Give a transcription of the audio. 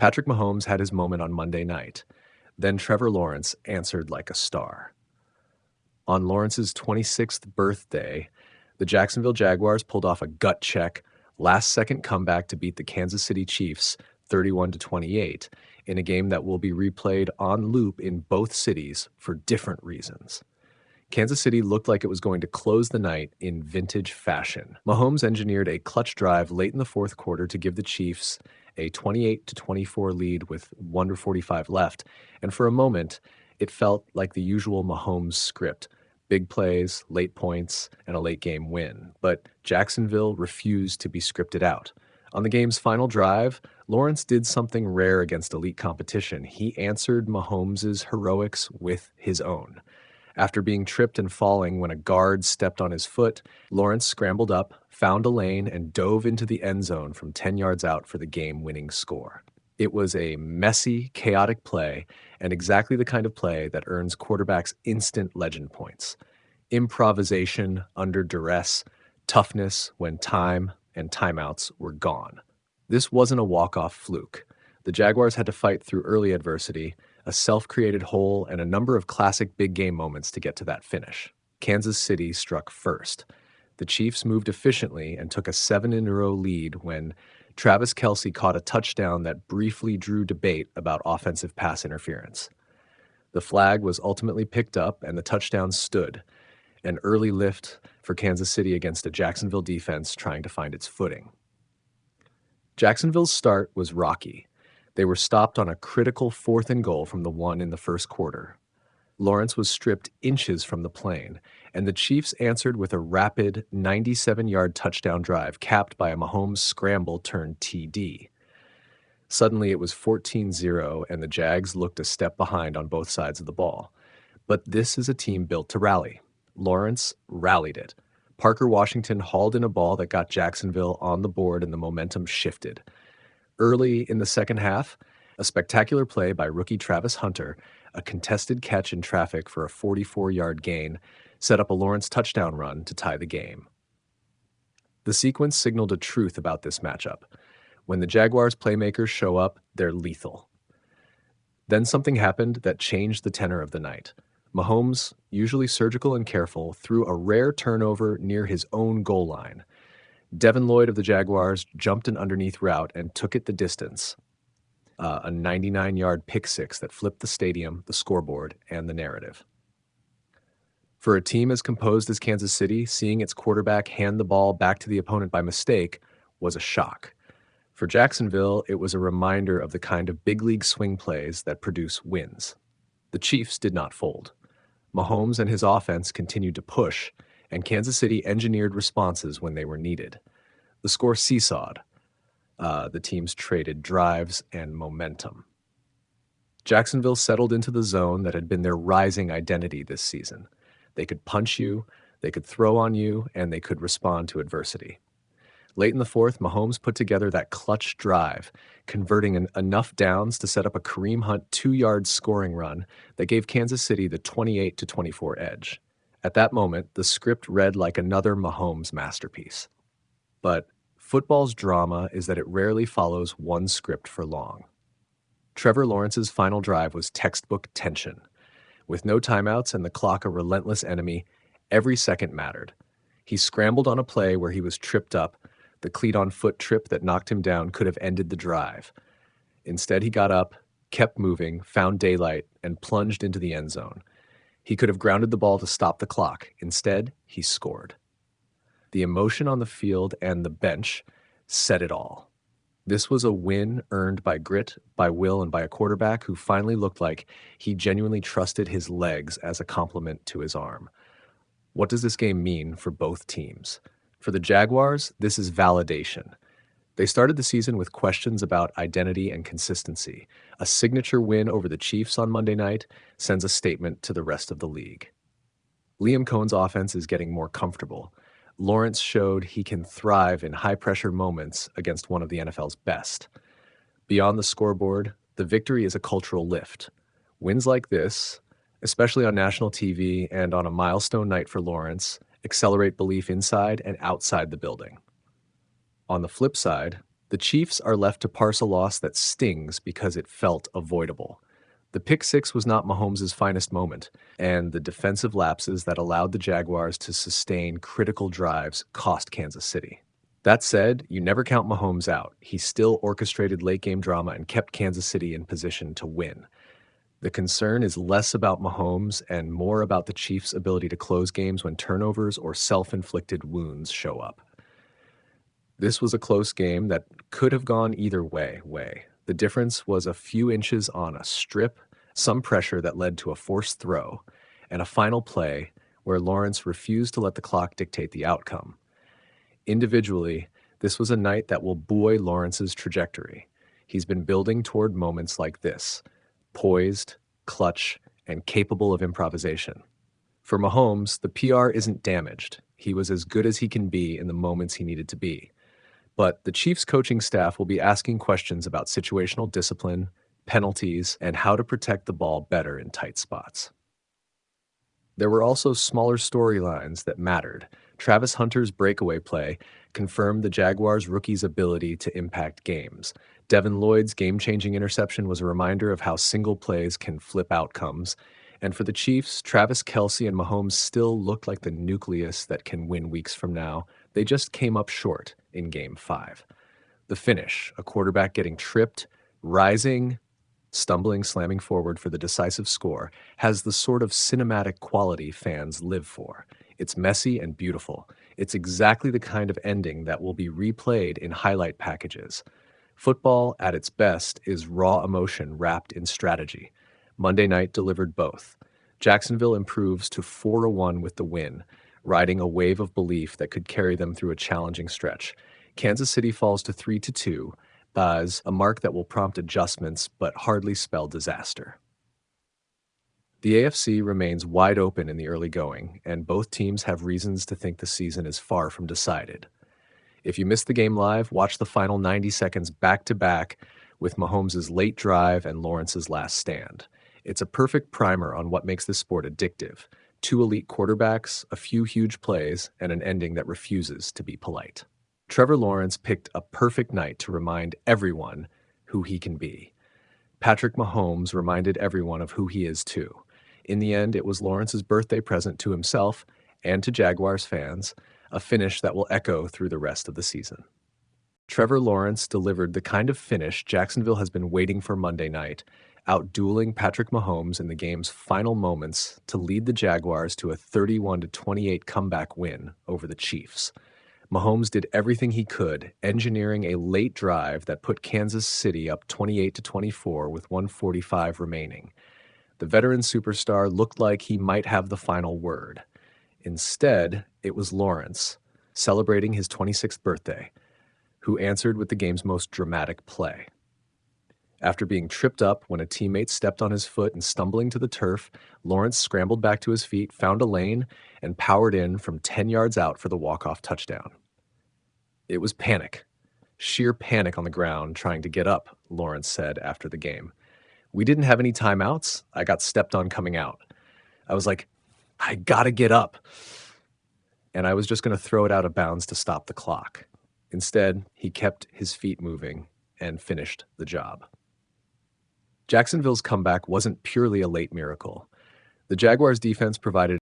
Patrick Mahomes had his moment on Monday night. Then Trevor Lawrence answered like a star. On Lawrence's 26th birthday, the Jacksonville Jaguars pulled off a gut-check, last-second comeback to beat the Kansas City Chiefs 31-28 in a game that will be replayed on loop in both cities for different reasons. Kansas City looked like it was going to close the night in vintage fashion. Mahomes engineered a clutch drive late in the fourth quarter to give the Chiefs a 28-24 lead with 1:45 left, and for a moment, it felt like the usual Mahomes script: big plays, late points, and a late-game win. But Jacksonville refused to be scripted out. On the game's final drive, Lawrence did something rare against elite competition. He answered Mahomes' heroics with his own. After being tripped and falling when a guard stepped on his foot, Lawrence scrambled up, found a lane, and dove into the end zone from 10 yards out for the game-winning score. It was a messy, chaotic play, and exactly the kind of play that earns quarterbacks instant legend points. Improvisation under duress, toughness when time and timeouts were gone. This wasn't a walk-off fluke. The Jaguars had to fight through early adversity, a self-created hole, and a number of classic big-game moments to get to that finish. Kansas City struck first. The Chiefs moved efficiently and took a 7-in-a-row lead when Travis Kelce caught a touchdown that briefly drew debate about offensive pass interference. The flag was ultimately picked up and the touchdown stood, an early lift for Kansas City against a Jacksonville defense trying to find its footing. Jacksonville's start was rocky. They were stopped on a critical 4th and goal from the 1 in the first quarter. Lawrence was stripped inches from the plane, and the Chiefs answered with a rapid 97-yard touchdown drive capped by a Mahomes scramble turned TD. Suddenly it was 14-0, and the Jags looked a step behind on both sides of the ball. But this is a team built to rally. Lawrence rallied it. Parker Washington hauled in a ball that got Jacksonville on the board, and the momentum shifted. Early in the second half, a spectacular play by rookie Travis Hunter, a contested catch in traffic for a 44-yard gain, set up a Lawrence touchdown run to tie the game. The sequence signaled a truth about this matchup. When the Jaguars' playmakers show up, they're lethal. Then something happened that changed the tenor of the night. Mahomes, usually surgical and careful, threw a rare turnover near his own goal line. Devin Lloyd of the Jaguars jumped an underneath route and took it the distance. A 99-yard pick six that flipped the stadium, the scoreboard, and the narrative. For a team as composed as Kansas City, seeing its quarterback hand the ball back to the opponent by mistake was a shock. For Jacksonville, it was a reminder of the kind of big league swing plays that produce wins. The Chiefs did not fold. Mahomes and his offense continued to push, and Kansas City engineered responses when they were needed. The score seesawed. The teams traded drives and momentum. Jacksonville settled into the zone that had been their rising identity this season. They could punch you, they could throw on you, and they could respond to adversity. Late in the fourth, Mahomes put together that clutch drive, converting enough downs to set up a Kareem Hunt 2-yard scoring run that gave Kansas City the 28-24 edge. At that moment, the script read like another Mahomes masterpiece. But football's drama is that it rarely follows one script for long. Trevor Lawrence's final drive was textbook tension. With no timeouts and the clock a relentless enemy, every second mattered. He scrambled on a play where he was tripped up. The cleat-on-foot trip that knocked him down could have ended the drive. Instead, he got up, kept moving, found daylight, and plunged into the end zone. He could have grounded the ball to stop the clock. Instead, he scored. The emotion on the field and the bench said it all. This was a win earned by grit, by will, and by a quarterback who finally looked like he genuinely trusted his legs as a complement to his arm. What does this game mean for both teams? For the Jaguars, this is validation. They started the season with questions about identity and consistency. A signature win over the Chiefs on Monday night sends a statement to the rest of the league. Liam Coen's offense is getting more comfortable. Lawrence showed he can thrive in high-pressure moments against one of the NFL's best. Beyond the scoreboard, the victory is a cultural lift. Wins like this, especially on national TV and on a milestone night for Lawrence, accelerate belief inside and outside the building. On the flip side, The Chiefs are left to parse a loss that stings because it felt avoidable. The pick six was not Mahomes' finest moment, and the defensive lapses that allowed the Jaguars to sustain critical drives cost Kansas City. That said, you never count Mahomes out. He still orchestrated late-game drama and kept Kansas City in position to win. The concern is less about Mahomes and more about the Chiefs' ability to close games when turnovers or self-inflicted wounds show up. This was a close game that could have gone either way. The difference was a few inches on a strip, some pressure that led to a forced throw, and a final play where Lawrence refused to let the clock dictate the outcome. Individually, this was a night that will buoy Lawrence's trajectory. He's been building toward moments like this, poised, clutch, and capable of improvisation. For Mahomes, the PR isn't damaged. He was as good as he can be in the moments he needed to be. But the Chiefs coaching staff will be asking questions about situational discipline, penalties, and how to protect the ball better in tight spots. There were also smaller storylines that mattered. Travis Hunter's breakaway play confirmed the Jaguars' rookie's ability to impact games. Devin Lloyd's game-changing interception was a reminder of how single plays can flip outcomes. And for the Chiefs, Travis Kelce and Mahomes still look like the nucleus that can win weeks from now. They just came up short in Game 5. The finish, a quarterback getting tripped, rising, stumbling, slamming forward for the decisive score, has the sort of cinematic quality fans live for. It's messy and beautiful. It's exactly the kind of ending that will be replayed in highlight packages. Football, at its best, is raw emotion wrapped in strategy. Monday night delivered both. Jacksonville improves to 4-1 with the win, riding a wave of belief that could carry them through a challenging stretch. Kansas City falls to 3-2, as a mark that will prompt adjustments but hardly spell disaster. The AFC remains wide open in the early going, and both teams have reasons to think the season is far from decided. If you missed the game live, watch the final 90 seconds back-to-back with Mahomes' late drive and Lawrence's last stand. It's a perfect primer on what makes this sport addictive. 2 elite quarterbacks, a few huge plays, and an ending that refuses to be polite. Trevor Lawrence picked a perfect night to remind everyone who he can be. Patrick Mahomes reminded everyone of who he is too. In the end, it was Lawrence's birthday present to himself and to Jaguars fans, a finish that will echo through the rest of the season. Trevor Lawrence delivered the kind of finish Jacksonville has been waiting for Monday night, outdueling Patrick Mahomes in the game's final moments to lead the Jaguars to a 31-28 comeback win over the Chiefs. Mahomes did everything he could, engineering a late drive that put Kansas City up 28-24 with 1:45 remaining. The veteran superstar looked like he might have the final word. Instead, it was Lawrence, celebrating his 26th birthday, who answered with the game's most dramatic play. After being tripped up when a teammate stepped on his foot and stumbling to the turf, Lawrence scrambled back to his feet, found a lane, and powered in from 10 yards out for the walk-off touchdown. It was panic. Sheer panic on the ground trying to get up, Lawrence said after the game. We didn't have any timeouts. I got stepped on coming out. I was like, I gotta get up. And I was just going to throw it out of bounds to stop the clock. Instead, he kept his feet moving and finished the job. Jacksonville's comeback wasn't purely a late miracle. The Jaguars' defense provided